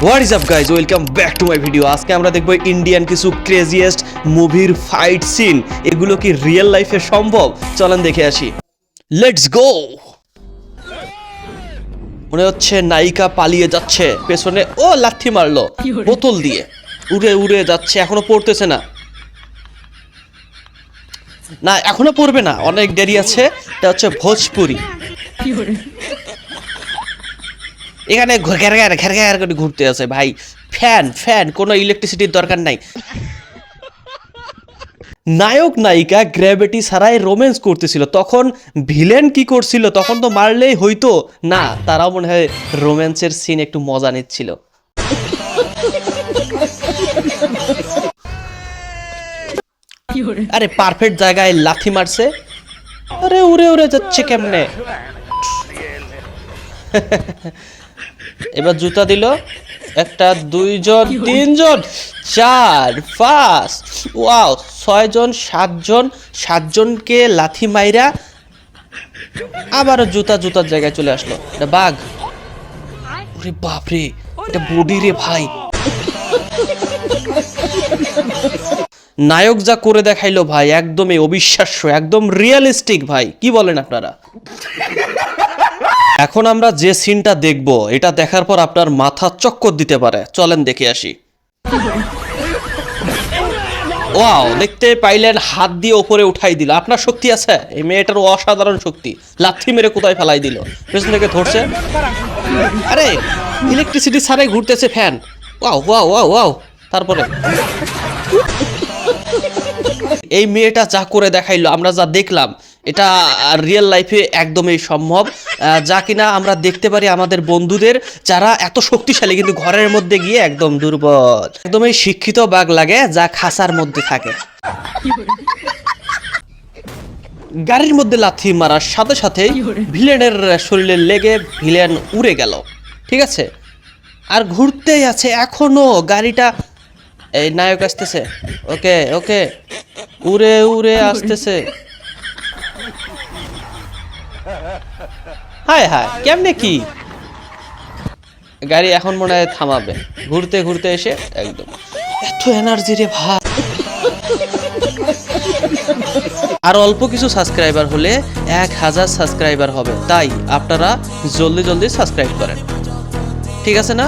What is up guys, welcome back to my video. আজকে আমরা দেখবো ইন্ডিয়ান কিছু ক্রেজিয়েস্ট মুভির ফাইট সিন। এগুলো কি রিয়েল লাইফে সম্ভব? চলেন দেখে আসি। Let's go. মনে হচ্ছে নায়িকা পালিয়ে যাচ্ছে, পেছনে ও লাথি মারলো বোতল দিয়ে, উড়ে উড়ে যাচ্ছে। এখনো পড়তেছে না, না এখনো পড়বে না, অনেক দেরি আছে। এটা হচ্ছে ভোজপুরি। এখানে ঘের করে ঘুরতে আছে ভাই। ফ্যান ফ্যান, কোনো ইলেকট্রিসিটির দরকার নাই। নায়ক নায়িকা গ্র্যাভিটি ছাড়াই রোম্যান্স করতেছিল, তখন ভিলেন কি করছিল? তখন তো মারলেই হইতো না, তারাও মনে হয় রোম্যান্সের সিন একটু মজা নিচ্ছিল। আরে পারফেক্ট জায়গায় লাথি মারছে, আরে উড়ে উড়ে যাচ্ছে কেমনে। এবার জুতা দিল, একটা, দুইজন, তিনজন, চার, পাঁচ, ওয়াও, 6 জন, 7 জন, 7 জনকে লাথি মাইরা আবারও জুতার জায়গায় চলে আসলো। এটা বাঘ, ওরে বাপরে, এটা বডি রে ভাই। নায়ক যা করে দেখাইলো ভাই, একদমই অবিশ্বাস্য, একদম রিয়েলিস্টিক ভাই। কি বলেন আপনারা? এখন আমরা যে সিনটা দেখব, এটা দেখার পর আপনার মাথা চক্কর দিতে পারে। চলেন দেখে আসি। ওয়াও, দেখতে পাইলেন হাত দিয়ে উপরে উঠাই দিল। আপনার শক্তি আছে, এই মেয়েটার অসাধারণ শক্তি। লাথি মেরে কোথায় ফেলাই দিল, পেছন থেকে ধরছে। আরে ইলেকট্রিসিটি ছাড়াই ঘুরতেছে fan. Wow wow wow wow. তারপরে এই মেয়েটা যা করে দেখাইলো, আমরা যা দেখলাম, এটা রিয়েল লাইফে একদমই সম্ভব। যা কিনা আমরা দেখতে পারি আমাদের বন্ধুদের, যারা এত শক্তিশালী কিন্তু ঘরের মধ্যে গিয়ে একদম দুর্বল। একদমই শিক্ষিত বাঘ লাগে যা খাঁচার মধ্যে থাকে। গাড়ির মধ্যে লাথি মারার সাথে সাথে ভিলেনের শরীরে লেগে ভিলেন উড়ে গেল। ঠিক আছে, আর ঘুরতেই আছে এখনো গাড়িটা। এই নায়ক আসতেছে, ওকে ওকে, উড়ে উড়ে আসতেছে। হায় হায়, কেমনে কি গাড়ি এখন মনে হয় থামাবে, ঘুরতে ঘুরতে এসে একদম। এত এনার্জি রে ভাই। আর অল্প কিছু সাবস্ক্রাইবার হলে 1000 সাবস্ক্রাইবার হবে, তাই আপনারা জলদি জলদি সাবস্ক্রাইব করেন, ঠিক আছে না?